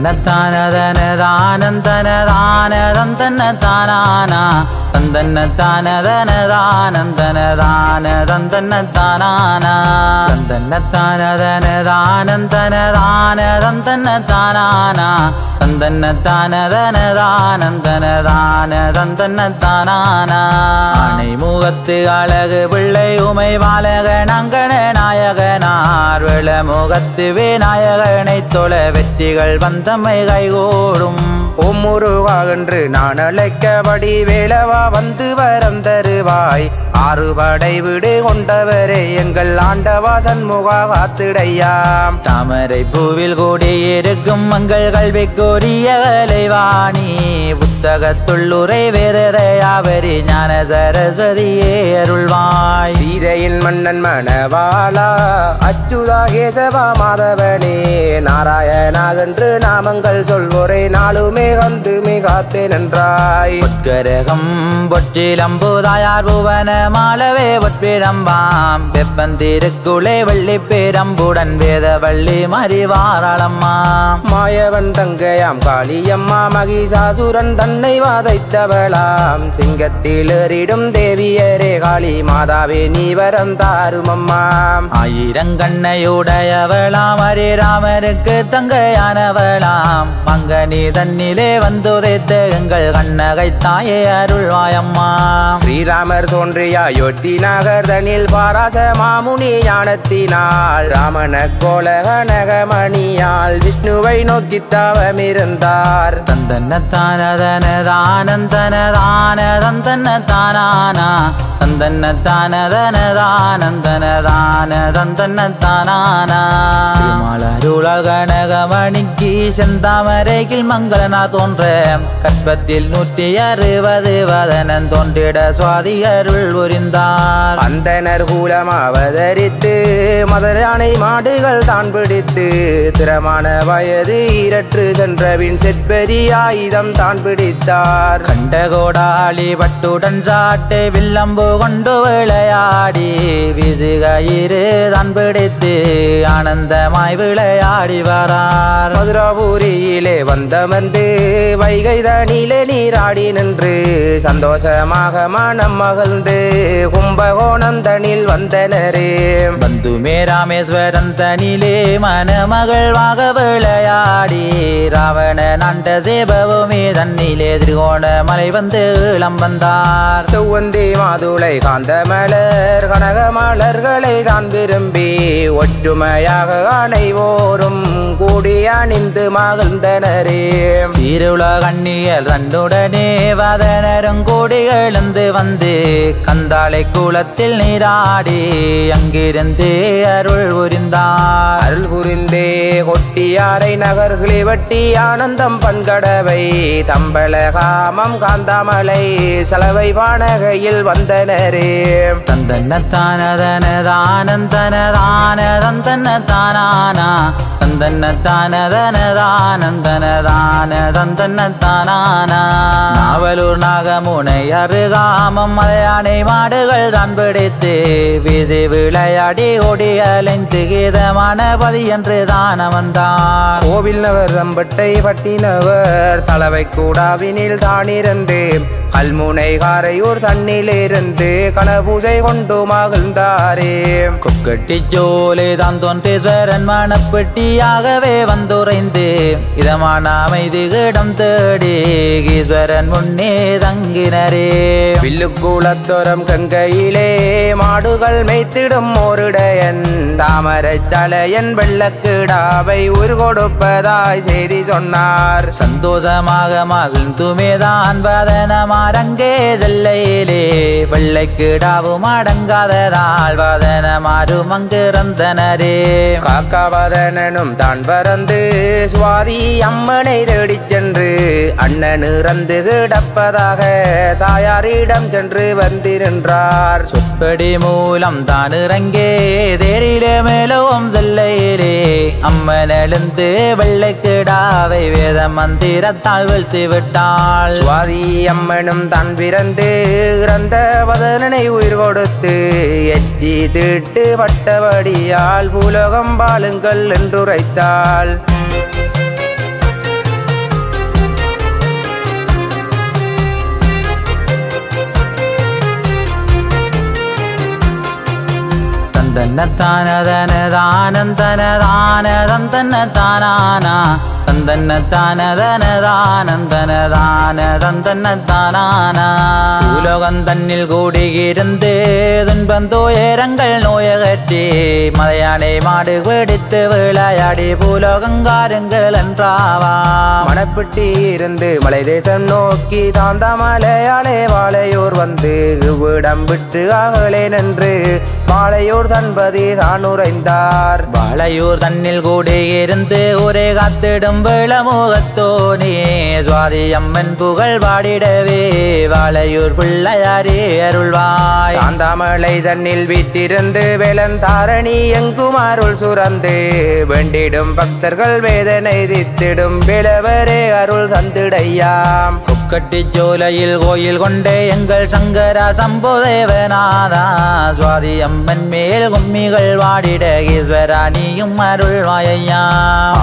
தந்தன்னத்தானதனதானந்தனதானதந்தன்னதானா தந்தன்னத்தானதனதானந்தனதானதந்தன்னதானா தந்தன்னத்தானதனதானந்தனதானதந்தன்னதானா தந்தன்னத்தானதனதானந்தனதானதந்தன்னதானா ஆனை முகத்து அழகு பிள்ளை உமை பாலகன் அங்கன நாயகனார் விளமுகத்து விநாயகனை தொழ வெற்றிகள் வந்தமை கைகூடும். ஓம் முருகா என்று நான் அழைக்கபடி வேலவா வந்து வரம் தருவாய். ஆறுபடை வீடு கொண்டவரே எங்கள் ஆண்டவா சண்முகா காத்திடையாம். தாமரை பூவில் கூடியிருக்கும் மங்கள் கல்விக்குரிய வேலைவாணி புத்தகத்துள்ளுரை வேறையாவரி ஞான சரஸ்வதியே அருள்வாய். சீதையின் மன்னன் மணவாளா அச்சுதா கேசவா மாதவனே நாராயணாகென்று நாமங்கள் சொல்வோரை நாளுமே வந்து மிகாத்தே நன்றாய். உட்கரகம் பொற்றிலம்புதாயார் புவன மாளவே ஒற்பிரம்பாம் வெப்பந்திருக்குளே வள்ளி பேரம்புடன் வேத வள்ளி மறிவாராளம்மா. மாயவன் தங்கையாம் காளியம்மா மகிஷாசுரன் தன்னை வாதைத்தவளாம். சிங்கத்தில் ஏறிடும் தேவியரே காளி மாதாவே நீ வரம் தாருமம்மா. ஆயிரங்கண்ணையுடையவளாம் ஹரிராமருக்கு தங்கையானவளாம். மங்கனி தன்னிலே வந்துதைத்த எங்கள் கண்ணகை தாயே அருள்வாயம்மா. ஸ்ரீராமர் தோன்றிய அயோத்தி நகர் தனில் பாராச மாமுனி ஞானத்தினால் ராமன கோல கனகமணியால் விஷ்ணுவை நோக்கி தவமிருந்தார். தந்தன்னத்தானதனதானதந்தனதானதந்தன்னதானா தந்தன்னத்தானதனதானதந்தனதானா திருமாலருளால் கனகமணிக்கு செந்தாமரையில் மங்களனார் தோன்ற கற்பத்தில் 160 வதனன் தோன்றிட சுவாதி அருள் புரிந்தார். அந்தனர் கூலம் அவதரித்து மதுரானை மாடுகள் தான் பிடித்து திறமான வயது இரற்று சென்றபின் செற்பெரிய ஆயுதம் தான் பிடித்தார். கண்டகோடாளி பட்டுடன் சாட்டை வில்லம்பு கொண்டு விளையாடி விதுகயிறு தான் பிடித்து ஆனந்தமாய் விளையாடி வரார். மதுராபுரியிலே வந்தமர்ந்து வைகை தனிலே நீராடி நின்று சந்தோஷமாக மனம் மகிழ்ந்து கும்பகோணம் தனில் வந்தனரே. பந்துமே ராமேஸ்வரன் தனிலே மனமகள்வாக விளையாடி ராவண நாண்ட சேபவுமே தன்னிலே திரிகோணமலை வந்து இளம் வந்தார். செவ்வந்தி மாதுளை காந்த மலர் கனக மலர்களை தான் விரும்பி ஒற்றுமையாக அனைவோரும் கூடி அணிந்து மகிழ்ந்தனரே. சீருள கண்ணியல் தன்னுடனே வதனரும் கூடி எழுந்து வந்து கந்தாளை குளத்தில் நீராடி அங்கிருந்து அருள் புரிந்தார். அருள் புரிந்தே கொட்டியாரை நகர்களை வட்டி ஆனந்தம் பண்கடவை தம்பள காமம் காந்தாமலை செலவை வானகையில் வந்தனரே. தந்தன்னத்தானதனதானந்தனதானதந்தன்னதானா தந்தன்னத்தானதனதானந்தனதானதந்தன்னதானா நாவலூர் நாகமுனை அருகாமம் மலையானை மாடுகள் தான் பிடித்து விதி விளையாடி ஓடி அலைந்து கீதமான பதி என்று தான வந்தார். கோவில் நகர் தம்பட்டை பட்டினவர் தலைவை கூடாவினில் தானிருந்து கல்முனை காரையூர் தண்ணிலிருந்து கனபூஜை கொண்டு மகிழ்ந்தாரே. கொக்கட்டி ஜோலை தான் தோன்றீஸ்வரன் மணப்பெட்டியாகவே வந்துரைந்து இதமான அமைதி இடம் தேடி ஈஸ்வரன் முன்னே தங்கினரே. வில்லுக்குளத்தோரம் கங்கையிலே மாடுகள் மேய்த்திடும் ஓருடையன் தாமரை தலையன் வெள்ளக்கிடாவை உரு கொடுப்பதாய் செய்தி சொன்னார். சந்தோஷமாக மகிழ்ந்துமேதான் வதனமாரங்கே செல்லையிலே வெள்ளைக்கிடாவும் அடங்காததால் வதனமாரும் அங்கிருந்தனரே. காக்காவதனும் தான் பறந்து சுவாதி அம்மனை தேடிச் சென்று அண்ணன் இறந்து கிடப்பதாக தாயாரிடம் சென்று வந்து நின்றார். சொற்படி மூலம் தான் இறங்கே தேரிலே மேலவும் செல்லையிலே அம்மன் எழுந்து வெள்ளைக்கிடாவை வேத மந்திரத்தால் வீழ்த்தி விட்டாள். சுவாதி அம்மனும் தான் பிறந்து இறந்த வதனனை உயிர் கொடுத்து எச்சி திட்டு பட்டபடியால் பூலோகம் பாலுங்கள் என்றுரைத்தாள். தந்தன்னத்தானதனதானந்தனதானதந்தன்னத்தானானா தந்தன்னத்தானதனதானந்தனதானதந்தன்னத்தானானா பூலோகம் தன்னில் கூடியிருந்து துன்பம் துயரங்கள் நோயகற்றி மலையானை மாடு பிடித்து விளையாடி பூலோகங்காருங்கள் என்றாவா மணப்பிட்டி இருந்து மலை தேசம் நோக்கி தாந்த மலையாளே வாழையூர் வந்து இவ்விடம் விட்டு அகலே நின்று வாழையூர் தன்பதி தான் உரைந்தார். வாழையூர் தன்னில் கூடியிருந்து ஒரே காத்திடும் விளமுகத்தோனே சுவாதி அம்மன் புகழ் பாடிடவே வாழையூர் பிள்ளையாரே அருள்வாய். தாந்தாமலை தன்னில் வீட்டிருந்து வேலன் தாரணி எங்கும் அருள் சுரந்து வேண்டிடும் பக்தர்கள் வேதனை தித்திடும் வேலவரே அருள் தந்திடையாம். கொக்கட்டி சோலையில் கோயில் கொண்டே எங்கள் சங்கரா சம்புதேவநாதா சுவாதி அம்மன் மேல் கும்மிகள் வாடிட ஈஸ்வரா நீயும் அருள்வாயா.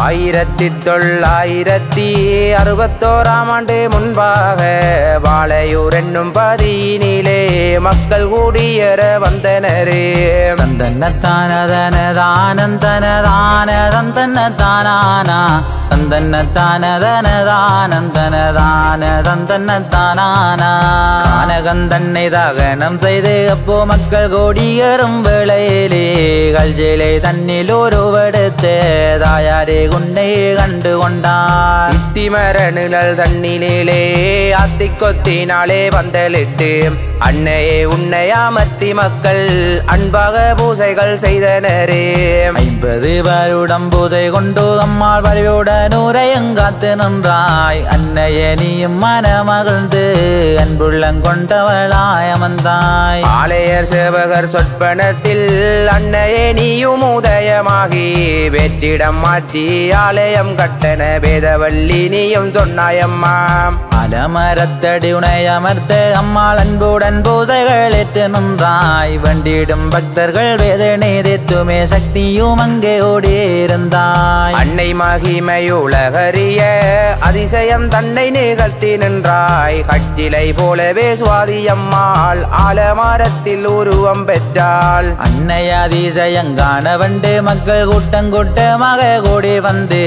1961ஆம் ஆண்டு முன்பாக வாழையூர் என்னும் பதியினிலே மக்கள் கூடியற வந்தனரே. தந்தன்னத்தானதனதானந்தனதானதந்தன்னத்தானானா தந்தன்னத்தானதனதானந்தனதானதந்தன்னத்தானானா கானகந்தன்னை தாகனம் செய்து அப்போ மக்கள் கோடியரும் வேளையிலே கல்ஜிலை தன்னில் ஒருவெடுத்து தாயாரே உன்னை கண்டு கொண்டார். இத்திமர நிழல் தன்னிலே அத்திக்கொத்தினாலே வந்தலிட்டு அன்னையே உன்னை அமர்த்தி மக்கள் அன்பாக பூசைகள் செய்தனரே. 50 வருடம் பூஜை கொண்டு அம்மாள் வழியுடன் உரையங்காத்து நின்றாய். அன்னையே நீயும் மனமகிழ்ந்து அன்புள்ளம் கொண்டவளாய் அமர்ந்தாய். ஆலயர் சேவகர் சொற்பனத்தில் அன்னையே நீயும் உதயமாகி வெற்றிடம் மாற்றி ஆலயம் கட்டண வேதவல்லி நீயும் சொன்னாயம்மா. அலமரத்தடி உனை அமர்த்த அம்மாள் அன்புடன் பூஜைகள் ஏற்று நின்றாய். வண்டிடும் பக்தர்கள் வேதனை தேத்துமே சக்தியும் அங்கே ஓடியிருந்தாய். அன்னை மகிமையுலகரிய அதிசயம் தன்னை நிகழ்த்தி நின்றாய். கச்சிலை போலவே சுவாதி அம்மாள் ஆலமரத்தில் உருவம் பெற்றாள். அன்னை அதிசயங்கான வண்டு மக்கள் கூட்டமாக கூடி வந்து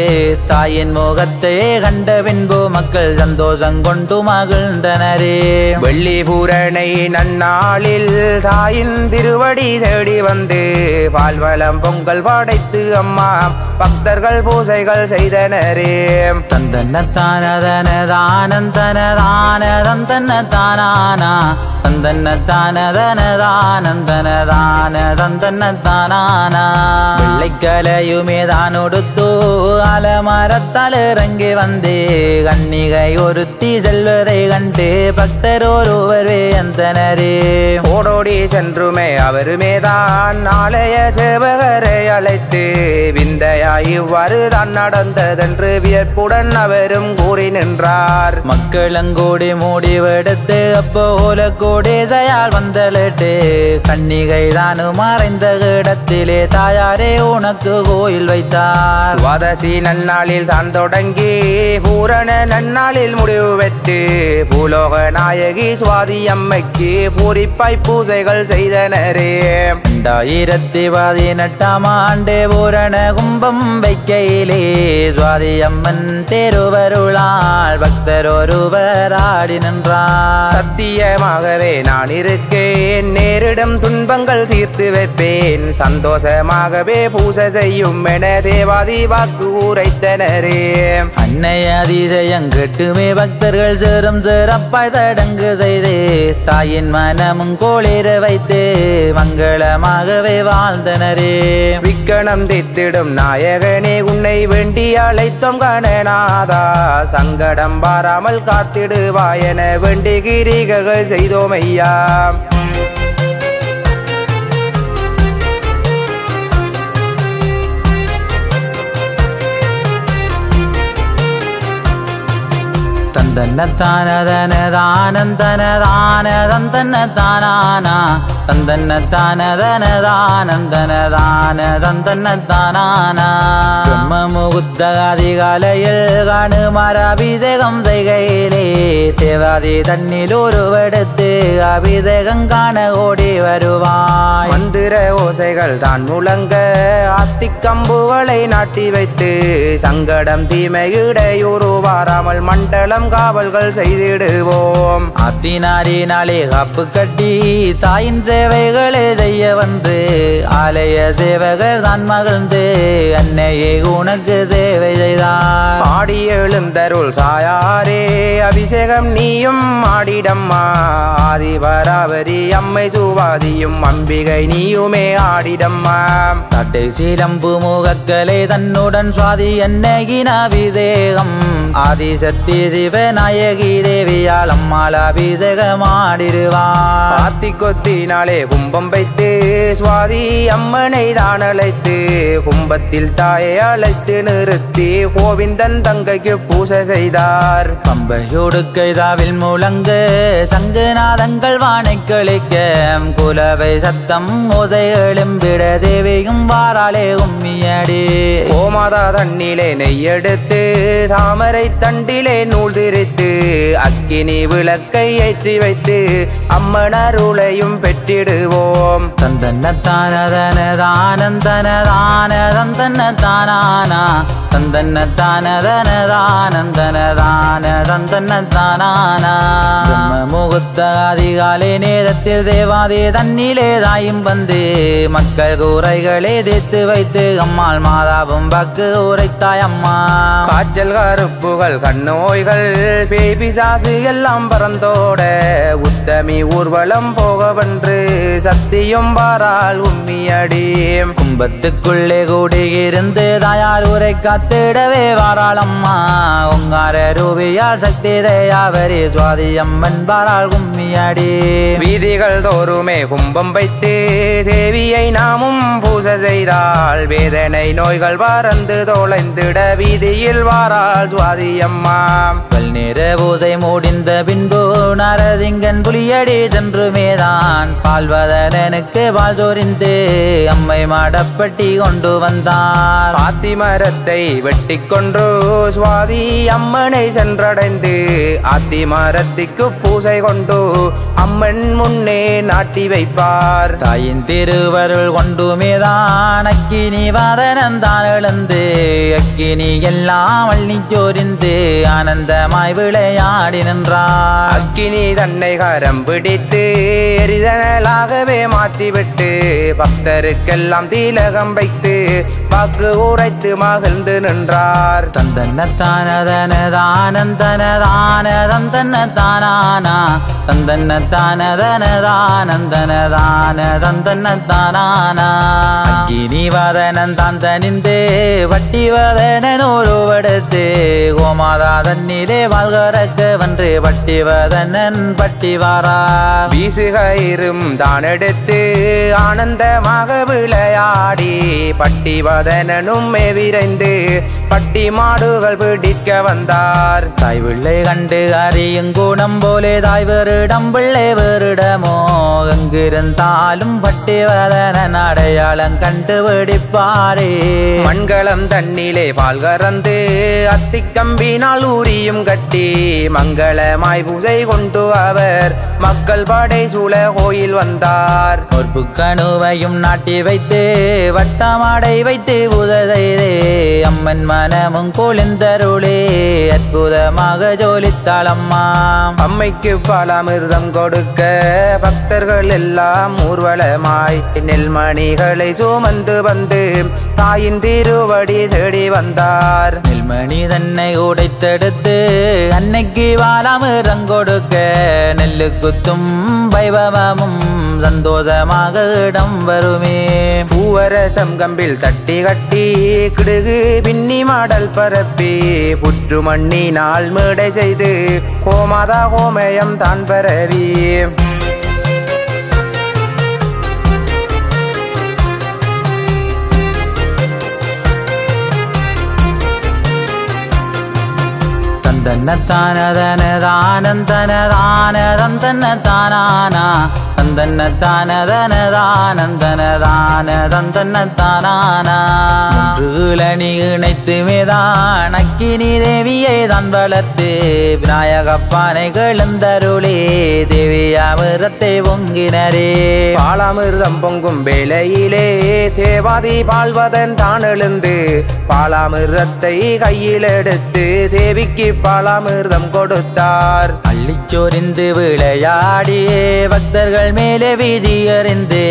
தாயின் முகத்தை கண்ட பின்பு மக்கள் சந்தோஷம் கொண்டு மகிழ்ந்தனரே. வெள்ளி பூரணை நன்னாளில் தாயின் திருவடி தேடி வந்து பால்வளம் பொங்கல் படைத்து அம்மா பக்தர்கள் பூசைகள் செய்தனரே. தந்தன்னத்தானதனதானந்தனதானதந்தன்னத்தானானா தந்தன்னத்தானதனதானந்தனதானதந்தன்னத்தானானா வெள்ளைக்கலையுமே தான் உடுத்து அலமரத்தால் இறங்கி வந்து கன்னிகை ஒருத்தி செல்வதை கண்டு பக்தர் ஒருவர் வேந்தனரே. ஓடோடி சென்றுமே அவருமே தான் ஆலய சேவகரை அழைத்து விந்தையாய் இவ்வாறு தான் நடந்ததென்று வியப்புடன் அவரும் கூறி நின்றார். மக்களங்கூடி மூடிவெடுத்து அப்போல கோடி செயல் வந்தலிட்டு கன்னிகை தானு மறைந்த இடத்திலே தாயாரே உனக்கு கோயில் வைத்தார். துவாதசி நன்னாளில் தான் தொடங்கி பூரண நன்னாளில் முடிவு பெற்று பூலோக நாயகி சுவாதி அம்மைக்கு பூரிப்பாய் பூஜைகள் செய்தனரே. 2018ஆம் ஆண்டு பூரண கும்பம் வைக்கையிலே சுவாதி அம்மன் திருவருளால் பக்தர் ஒருவர் ஆடி நின்றார். சத்தியமாகவே நான் இருக்கேன், நேரிடும் துன்பங்கள் தீர்த்து வைப்பேன், சந்தோஷமாகவே பூஜை செய்யும் என தேவாதி வாக்கு உரைத்தனரே. அன்னை அதிசயம் கெட்டுமே பக்தர்கள் சேரும் சிறப்பாய் சடங்கு செய்து தாயின் மனமும் கோளிர வைத்து மங்களமாகவே வாழ்ந்தனரே. விக்கணம் தீர்த்திடும் நாயகனே உன்னை வேண்டி அழைத்தோம் கணநாதா, சங்கடம் பாராமல் காத்திடுவாயென வேண்டி கிரிகைகள் செய்தோம் ஐயா. தந்தன்னத்தானதனதானந்தனதானதந்தன்னதானானா தந்தன்னத்தானதனதானந்தனதானதந்தன்னதானானா பிரம்ம முகூர்த்த அதிகாலையில் காணுமாற அபிஷேகம் செய்கையிலே தேவாதி தன்னில் ஒருவெடுத்து அபிஷேகம் காண ஓடி வருவாய். மந்திர ஓசைகள் தான் முழங்க அத்திக்கம்புகளை நாட்டி வைத்து சங்கடம் தீமை இடையூறு வாராமல் மண்டலம் காவல்கள் செய்திடுவோம். அத்தினாரினாலே காப்பு கட்டி தாயின் சேவைகளை செய்ய வந்து ஆலய சேவகர் தான் மகிழ்ந்து அன்னையே உனக்கு சேவை செய்தார். ஆடி எழுந்தருள் சாயாரே அபிஷேகம் நீயும் ஆடிடம்மா. ஆதிபராவரி அம்மை சுவாதியும் அம்பிகை நீயுமே ஆடிடம்மா. தட்டை சீலம்பு முகக்கலை தன்னுடன் சுவாதி அன்னையின் அபிஷேகம் ஆதிசக்தி சிவநாயகி தேவியால் அம்மாள் அபிஷேகம் ஆடிடுவார். ஆத்தி கொத்தினாலே கும்பம் வைத்து சுவாதி அம்மனை தான் அழைத்து கும்பத்தில் தாயை அழைத்து நிறுத்தி கோவிந்தன் தங்கைக்கு பூசை செய்தார். பம்பையோடு கைதாவில் முழங்க சங்குநாதங்கள் வானை கழிக்க குலவை சத்தம் ஓசை எழும்பிட தேவியும் வாராலே உம்மியடி. கோமாதா தண்ணிலே நெய்யெடுத்து தாமரை தண்டிலே நூல் திரித்து அக்கினி விளக்கை ஏற்றி வைத்து அம்மனருளையும் பெற்றிடுவோம். தந்தன்னத்தானதனதானந்தனதானதந்தன்னதானானா தந்தன்னத்தானதனதானந்தனதானதந்தன்னதானானா பிரம்ம முகூர்த்த அதிகாலை நேரத்தில் தேவாதி தன்னிலே தாயும் வந்து மக்கள் கூரைகளை தீர்த்து வைத்து அம்மாள் மாதாவும் பக்கு உரைத்தாய் அம்மா. காய்ச்சல் கருப்புகள் கண்ணோய்கள் பேபிசாசு எல்லாம் பறந்தோட உத்தமி ஊர்வலம் போகவென்று சத்தியம் பாரால் உம்மியடி. கும்பத்துக்குள்ளே கூடியிருந்து தாயார் உரை காத்திடவே வாராளம்மா. உங்கார ரூபியால் சக்தி தயாவரி சுவாதி அம்மன் பாராள் கும்மியடி. வீதிகள் தோறுமே கும்பம் வைத்து தேவியை நாமும் பூசை செய்தால் வேதனை நோய்கள் பறந்து தொலைந்திட வீதியில் வாராள் சுவாதி அம்மா. பல்நேர பூசை முடிந்த பின்பு நரதிங்கன் புலியடி சென்று மேதான் பால்வதனனுக்கு பால் சொரிந்து அம்மை மாடப்பட்டி கொண்டு வந்தார். ஆத்தி மரத்தை வெட்டி கொன்று சுவாதி அம்மனை சென்றடைந்து ஆத்தி மரத்திற்கு பூசை கொண்டு அம்மன் முன்னே நாட்டி வைப்பார். தாயின் திருவருள் கொண்டு மேதான் அக்கினி வாதனந்தான் எழுந்து அக்கினி எல்லாம் அள்ளி சொரிந்து ஆனந்தமாய் விளையாடி நின்றார். அக்கினி தன்னை கரம் பிடித்து எரிதனலாகவே மாற்றிவிட்டு பக்தருக்கெல்லாம் தீலகம் வைத்து வாக்கு உரைத்து மகிழ்ந்து நின்றார். தந்தன்னத்தானதனதானந்தனதானதந்தன்னதானானா தந்தன்னத்தானதனதானந்தனதானதந்தன்னதானானா அக்கினி வாதனன் தான் தனிந்து வட்டி வாதனன் ஒருவடுத்து கோமாதா தன்னிலே வாழ்கறக்க வென்று பட்டி வாதனன் பட்டி வாரார். வீசுகயிரும் தான் எடுத்து ஆனந்தமாக விளையாடி பட்டி வதனனும் விரைந்து பட்டி மாடுகள் பிடிக்க வந்தார். தாய் பிள்ளை கண்டு அறியும் கூடம் போலே தாய் வேறிடம் பிள்ளை வேறிடமோ எங்கிருந்தாலும் பட்டி வதனன் அடையாளம் கண்டு பிடிப்பாரே. மண்களம் தண்ணிலே பால் கறந்து அத்திக்கம்பினால் ஊரியும் கட்டி மங்களமாய் பூஜை கொண்டு அவர் மக்கள் படை சூழ கோயில் வந்தார். ஒரு கணுவையும் நாட்டி வைத்து வட்டமாடை வைத்து உததைதே அம்மன் மனமும் கொளிந்தருளே அற்புதமாக ஜோலித்தாளம்மா. அம்மைக்கு பலாமிர்தம் கொடுக்க பக்தர்கள் எல்லாம் ஊர்வலமாய் நெல்மணிகளை சுமந்து வந்து தாயின் திருவடி தேடி வந்தார். நெல்மணி தன்னை உடைத்தெடுத்து அன்னைக்கு வாலாமிர்தம் கொடுக்க நெல்லு குத்தும் வைபவமும் சந்தோஷமாக இடம் வருமே. பூவரசம் கம்பில் தட்டி கட்டி கிடுகு பின்னி மாடல் பரப்பி புற்று மண்ணினால் மேடை செய்து கோமாதா கோமயம் தான் பரவி தந்தன்னத்தானதனதானந்தனதானதந்தன்னதானானா தந்தன்னத்தானதனதானந்தனதானதந்தன்னதானானா மூன்றுகளி இணைத்து மேதான் அக்கினி தேவியை தான் வளர்த்து விநாயகப்பானை கழுந்தருளே தேவியாமிரத்தை பொங்கினரே பாலாமிர்தம் பொங்கும் வேளையிலே தேவாதி பால்வதன் தான் எழுந்து பாலாமிர்தத்தை கையில் எடுத்து தேவிக்கு பாலாமிர்தம் கொடுத்தார். அள்ளிச்சொரிந்து விளையாடியே பக்தர்கள் மேலே வீதி அறிந்து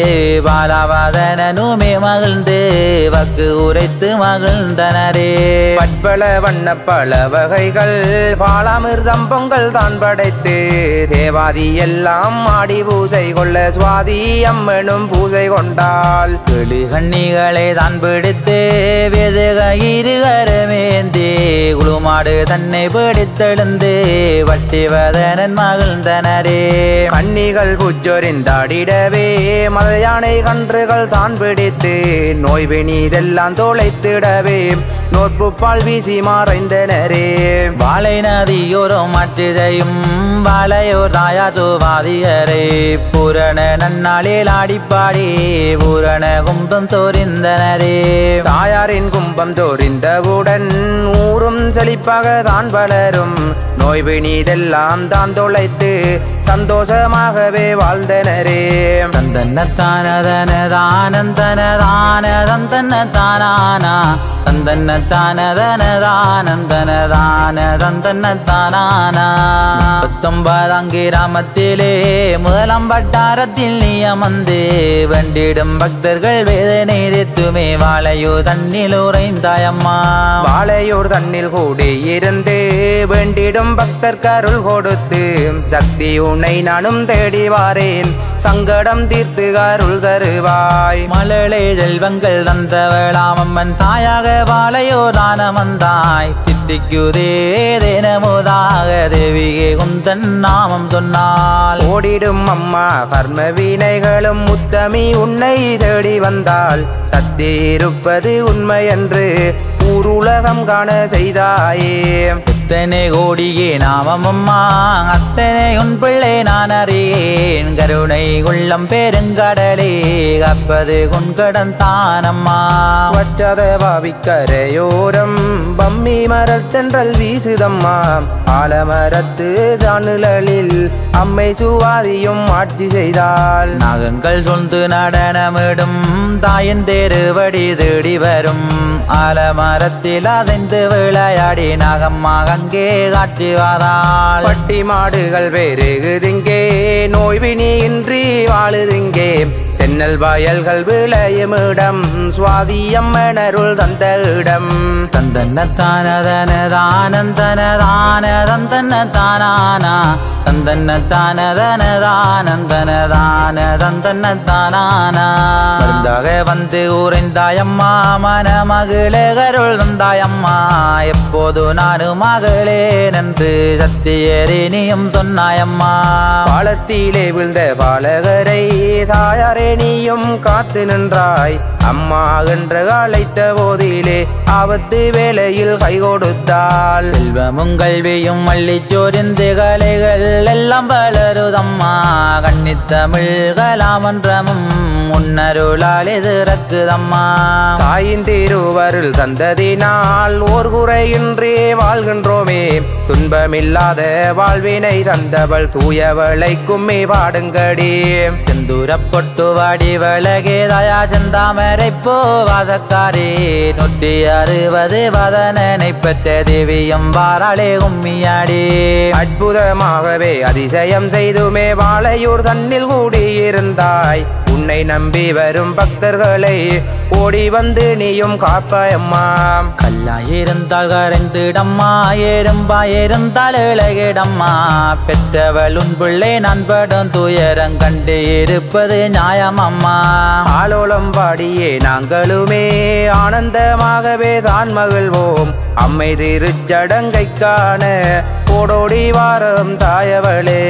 பாலாவதனுமே மகிழ்ந்து வக்கு உரைத்து மகிழ்ந்தனரே. பற்பல வண்ண பல வகைகள் பாலாமிர்தம் பொங்கல் தான் படைத்து தேவாதி எல்லாம் ஆடி பூஜை கொள்ள சுவாதி அம்மனும் பூஜை கொண்டாள். கிளிகண்ணிகளை தான் பிடித்து வெதுக இருகரமேந்தி குளுமாடு தன்னை பிடித்தெழுந்து வட்டிவதனன் மகிழ்ந்தனரே. கன்னிகள் புச்சொரிந்தாடிடவே மத யானை கன்றுகள் தான் பிடித்து நோய்வினிதெல்லாம் தோளைத்திடவே நோற்பு பால் வீசி மறைந்தனரே. வாழை நதியோரும் மற்றிதையும் வாழையோர் தாயார் சுவாதியரை பூரண நன்னாளில் ஆடிப்பாடி பூரண கும்பம் தோரிந்தனரே. தாயாரின் கும்பம் தோரிந்தவுடன் ஊரும் செழிப்பாக தான் வளரும் நோய்வினிதெல்லாம் தான் தொலைத்து சந்தோஷமாகவே வாழ்ந்தனரே. தந்தன்னத்தானதனதானந்தனதானதந்தன்னதானானா தந்தன்னத்தானதனதானந்தனதானதந்தன்னதானானா 19ஆம் கிராமத்திலே முதலாம் வட்டாரத்தில் நீ அமர்ந்து வண்டிடும் பக்தர்கள் வேதனை தீர்த்துமே வாழையூர் தன்னில் உறைந்தாயம்மா. வாழையூர் தன்னில் கூடி இருந்து வேண்டிடும் பக்தர் கருள் கொடுத்து சக்தி உன்னை நானும் தேடி வாரேன் சங்கடம் தீர்த்து அருள் தருவாய். மழலை செல்வங்கள் தந்தவளாமம்மன் தாயாக வாழையோ தானமந்தாய் தித்திக்குதே தினமுதாக தேவிகே குந்தன் நாமம் சொன்னால் ஓடிடும் அம்மா கர்ம வினைகளும் முத்தமி உன்னை தேடி வந்தால் சக்தி இருப்பது உண்மை என்று ஊருலகம் காண செய்தாயே. எத்தனை கோடியே நாமம்மா அத்தனை உன் பிள்ளை நான் அறியேன் கருணை உள்ளம் பெருங்கடலே கப்பது குன்கடன் தானம்மா. வற்றாத பாவிக்கரையோரம் பம்மி மரத்தென்றல் வீசுதம்மா ஆலமரத்து தானுலில் அம்மை சுவாதியும் ஆட்சி செய்தால் நாகங்கள் சொந்து நடனமிடும் தாயின் தேருவடி தேடி வரும் ஆலமரத்தில் அசைந்து விளையாடி நாகம்மா அங்கே காட்சி வாராள். பட்டி மாடுகள் பெருகுதிங்கே நோய்வினி இன்றி வாழுதிங்கே சென்னல் வயல்கள் விளையும் இடம் சுவாதி அம்மனருள் தந்த இடம். தந்தன்னத்தானதனதானந்தனதானதந்தன்னதானானா தந்தன்னத்தானதனதானந்தனதானதந்தன்னதானானா மருந்தாக வந்து உறைந்தாயம்மா மனமகளே கருள் தந்தாயம்மா எப்போது நானும் மகளேன் என்று சத்தியரேனியும் சொன்னாயம்மா. பாலத்திலே விழுந்த பாலகரை தாயாரே நீயும் காத்து நின்றாய் அம்மா என்று அழைத்த போதிலே ஆபத்து வேளையில் கை கொடுத்தாள். செல்வமும் கல்வியும் மல்லிச்சோரிந்து கலைகள் எல்லாம் வளருதம்மா கன்னித்தமிழ் கலாமன்றமும் முன்னருளால் எதிரக்குதம்மா. தாயின் திருவருள் தந்ததினால் ஓர் குறையின்றி வாழ்கின்றோமே துன்பமில்லாத வாழ்வினை தந்தவள் தூயவளை கும்மி பாடுங்கடி. செந்தூரப்பொட்டு வாடி வளகேதாயா செந்தாமரை போவாதக்காரே 160 வதனனை பெற்ற தேவியம் வாராளே கும்மியாடி. அற்புதமாகவே அதிசயம் செய்துமே வாழையூர் தன்னில் கூடியிருந்தாய் உன்னை நம்பி வரும் பக்தர்களை ஓடி வந்து நீயும் காப்பாயம்மா. கல்லாயிருந்தால் கரைந்திடம்மா எறும்பாயிருந்தால் இழகிடம்மா பெற்றவள் உன் பிள்ளை நான் படும் துயரம் கண்டு இருப்பது நியாயமம்மா. ஆலோலம் பாடியே நாங்களுமே ஆனந்தமாகவே தான் மகிழ்வோம் அம்மை திருச்சடங்கை காண ஓடோடி வாரம் தாயவளே.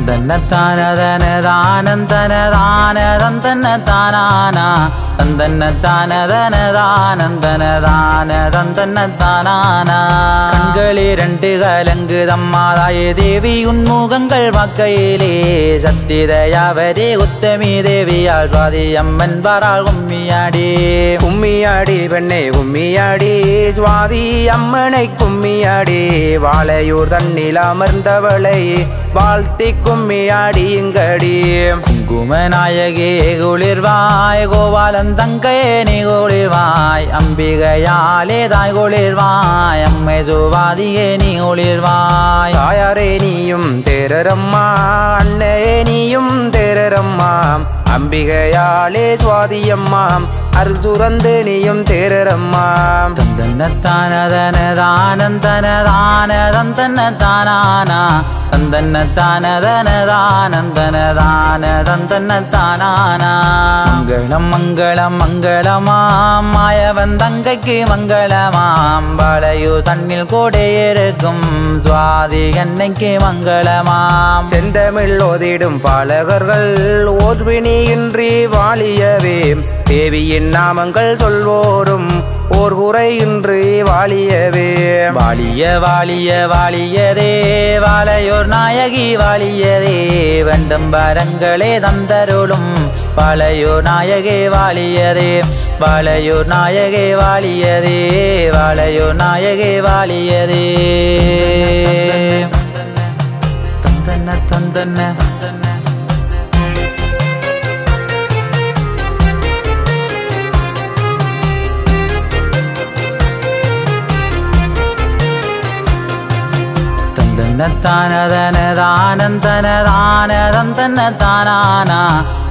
தந்தன்னத்தானதனதானந்தனதானதந்தன்னதானானா தந்தன்னத்தானதனதானந்தனதானதந்தன்னதானானா கண்களிரண்டு கலங்குதம்மாதாயே தேவி உன்முகங்கள் மக்கையிலே சத்திதயாவரே உத்தமி தேவியால் சுவாதி அம்மன் பாராள் கும்மியாடி கும்மியாடி பெண்ணே கும்மியாடி சுவாதி அம்மனை கும்மியாடி வாழையூர் தன்னில் அமர்ந்தவளை வாழ்த்தி கும்மியாடி இங்கடி குங்குமநாயகே குளிர்வாய் கோபாலந்தங்கையே நீ குளிர்வாய் அம்பிகையாலே தாய் குளிர்வாய் அம்மை சுவாதியே நீ குளிர்வாய் தாயாரே நீயும் தேரரம்மா அன்னையே நீயும் தேரரம்மா அம்பிகையாலே சுவாதியம்மா அருள் சுரந்து நீயும் தேரரம்மா தந்தன்னத்தானதனதானந்தனதானதந்தன்னதானானா தந்தன்னத்தானதனதானந்தனதானதந்தன்னதானானா மங்களம் மங்களம் மங்களமாம் மாயவன் தங்கைக்கு மங்களமாம் பாளையூ தன்னில் கோடையிருக்கும் சுவாதி அன்னைக்கு மங்களமாம் செந்தமிழ் ஓதிடும் பாலகர்கள் ஓர்வினியின்றி வாழியவே தேவியின் நாமங்கள் சொல்வோரும் ஓர் குறையின்றி வாழியவே வாழிய வாழிய வாழியதே வாழையோர் நாயகி வாழியதே வேண்டும் வரங்களே தந்தருளும் வாழையோர் நாயகே வாழியதே வாழையோர் நாயகே வாழியதே வாழையோர் நாயகே வாழியதே தந்தன்ன தந்தன்ன தந்தன்னத்தானதனதானந்தனதானதந்தன்னதானானா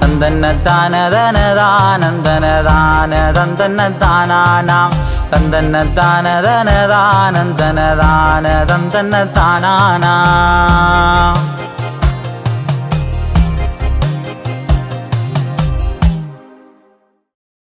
தந்தன்னத்தானதனதானந்தனதானதந்தன்னதானானா தந்தன்னத்தானதனதானந்தனதானதந்தன்னதானானா